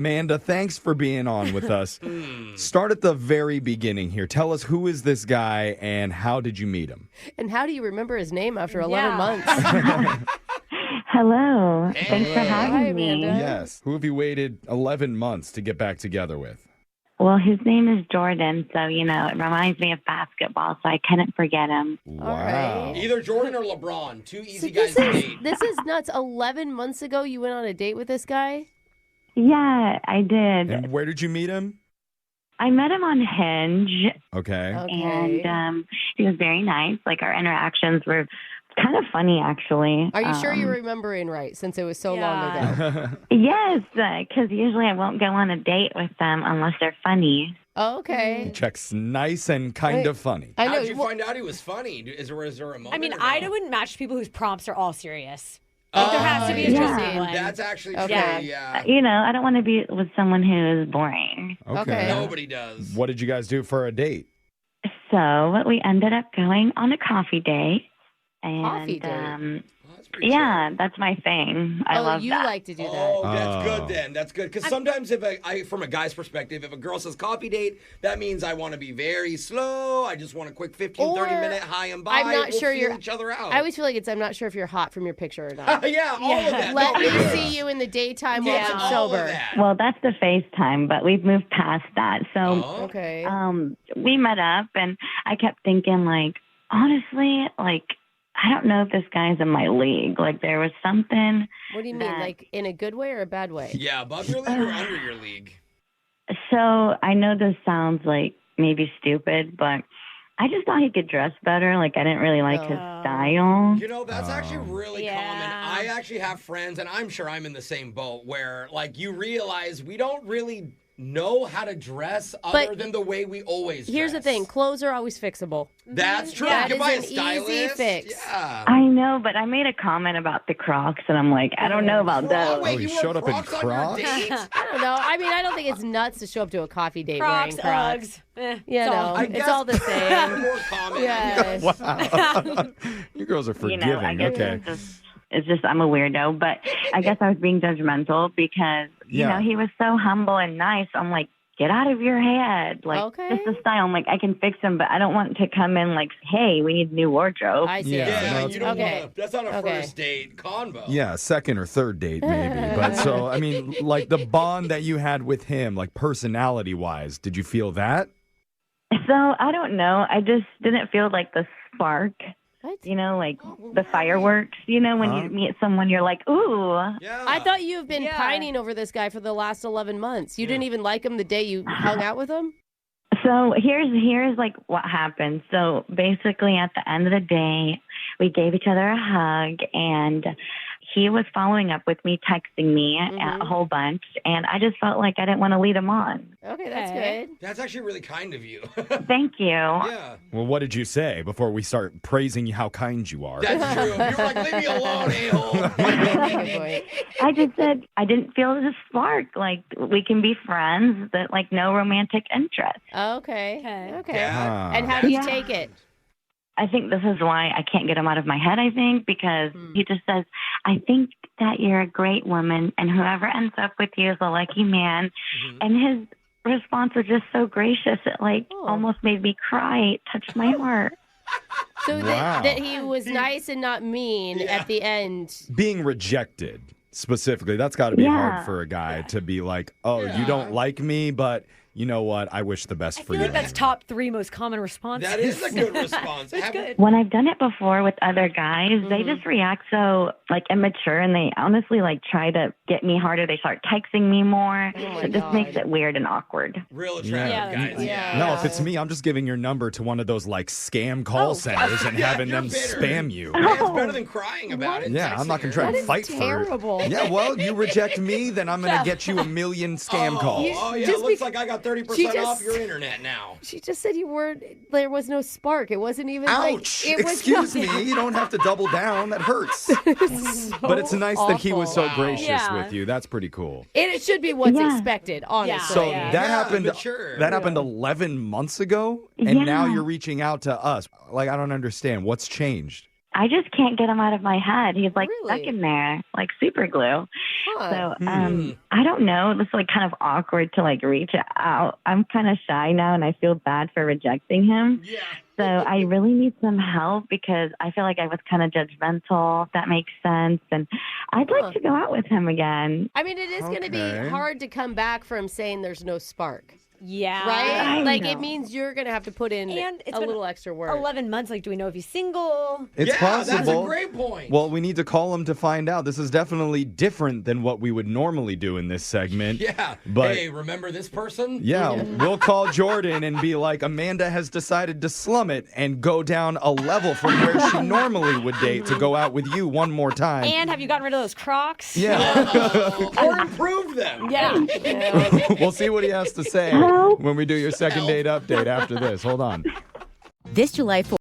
Amanda, thanks for being on with us. Start at the very beginning here. Tell us, who is this guy and how did you meet him? And how do you remember his name after 11 months? Hello. Thanks for having Hi, me. Amanda. Yes. Who have you waited 11 months to get back together with? Well, his name is Jordan, so, it reminds me of basketball, so I couldn't forget him. Wow. right. Either Jordan or LeBron. Two easy So guys to date. this is nuts. 11 months ago, you went on a date with this guy? Yeah, I did. And where did you meet him? I met him on Hinge, Okay. Okay. and he was very nice. Like, our interactions were kind of funny, actually. Are you sure you're remembering right, since it was so long ago? Yes, because usually I won't go on a date with them unless they're funny. Oh, okay. Checks nice and kind of funny. I know. How'd you find out he was funny? Is there a moment? I mean, or no? I wouldn't match people whose prompts are all serious. Like, there has to be a yeah. interesting one. That's actually true, Okay. yeah. I don't want to be with someone who is boring. Okay. Nobody does. What did you guys do for a date? So we ended up going on a coffee date. And, Coffee date? Well, that's pretty yeah, that's my thing. I love you that. like to do that. Oh, that's Oh. good then. That's good. Because sometimes from a guy's perspective, if a girl says coffee date, that means I want to be very slow. I just want a quick 15, 30-minute hi and bye. I'm not we'll sure feel you're each other out. I always feel like I'm not sure if you're hot from your picture or not. yeah, all of that. Let No, me yeah. see you in the daytime while Yeah, I'm all of sober. that. Well, that's the FaceTime, but we've moved past that. So Oh. Okay. we met up, and I kept thinking, honestly, I don't know if this guy's in my league. There was something. What do you mean? that- Like in a good way or a bad way? Yeah, above your league or under your league? So I know this sounds like maybe stupid, but I just thought he could dress better. I didn't really like his style. That's actually really Yeah. common. I actually have friends, and I'm sure I'm in the same boat, where, you realize we don't really know how to dress other than the way we always dress. Here's the thing. Clothes are always fixable. That's true. That you can is buy a an easy stylist. fix. Yeah. I know, but I made a comment about the Crocs, and I'm like, I don't know about those. Wait, Oh, he you wore showed up in Crocs on your Crocs? date? I don't know. I mean, I don't think it's nuts to show up to a coffee date Crocs, wearing Crocs. Uggs. It's all the same. More common. Yes. Wow. You girls are forgiving. I guess Okay. it's just I'm a weirdo, but I guess I was being judgmental because, he was so humble and nice. I'm like, get out of your head. Okay. Just the style. I'm like, I can fix him, but I don't want to come in hey, we need new wardrobe. I see. Yeah. Yeah, no, you don't okay. want to. That's not a Okay. first date convo. Yeah, second or third date maybe. But so, I mean, the bond that you had with him, personality-wise, did you feel that? So I don't know. I just didn't feel the spark. What? The fireworks. When you meet someone, you're like, ooh. Yeah. I thought you've been Yeah. pining over this guy for the last 11 months. You didn't even like him the day you hung out with him? So here's what happened. So basically, at the end of the day, we gave each other a hug, and he was following up with me, texting me a whole bunch, and I just felt like I didn't want to lead him on. Okay, that's Okay. good. That's actually really kind of you. Thank you. Yeah. Well, what did you say before we start praising you how kind you are? That's true. You were like, leave me alone, a-hole. Good point. I just said I didn't feel the spark. We can be friends, but no romantic interest. Okay. Okay. Yeah. And how do you Yeah. take it? I think this is why I can't get him out of my head, I think, because he just says, I think that you're a great woman, and whoever ends up with you is a lucky man. And his response was just so gracious. It, almost made me cry. It touched my heart. So Wow. that he was nice and not mean at the end. Being rejected, specifically, that's got to be Yeah. hard for a guy to be like, oh, you don't like me, but you know what? I wish the best I for feel you. like that's top 3 most common responses. That is a good response. That's good. When I've done it before with other guys, they just react so immature, and they honestly try to get me harder. They start texting me more. my It just God. makes it weird and awkward. Real attractive Yeah. guys. Yeah. No, if it's me, I'm just giving your number to one of those scam call centers and having you're them bitter. spam you. Yeah, it's better than crying about it. Yeah, I'm not going to try That and is fight terrible. for it. Yeah, well, you reject me, then I'm going to get you a million scam calls. Oh, yeah. Just Looks like I got 30% She just- off your internet now. She just said there was no spark. It wasn't even Ouch! it was Excuse me, you don't have to double down. That hurts. But it's nice that he was so awful. gracious Yeah. with you. That's pretty cool. It should be what's Yeah. expected, honestly. So Yeah. that Yeah, happened. mature. That happened 11 months ago, and now Yeah. you're reaching out to us. I don't understand what's changed. I just can't get him out of my head. He's like Really? stuck in there, like super glue. Huh. So I don't know. This is like kind of awkward to like reach out. I'm kind of shy now, and I feel bad for rejecting him. Yeah. So I really need some help because I feel like I was kind of judgmental, if that makes sense. And I'd like to go out with him again. I mean, it is going to be Okay. hard to come back from saying there's no spark, Yeah. right? I Like, know. it means you're going to have to put in And it's a been little extra work. 11 months. Like, do we know if he's single? It's yeah, possible. That's a great point. Well, we need to call him to find out. This is definitely different than what we would normally do in this segment. yeah. But hey, remember this person? yeah, we'll call Jordan and be like, Amanda has decided to slum it and go down a level from where she normally would date to go out with you one more time. And have you gotten rid of those Crocs? Yeah. Or improve them. Yeah. We'll see what he has to say when we do your second date update after this. Hold on. This July 4th.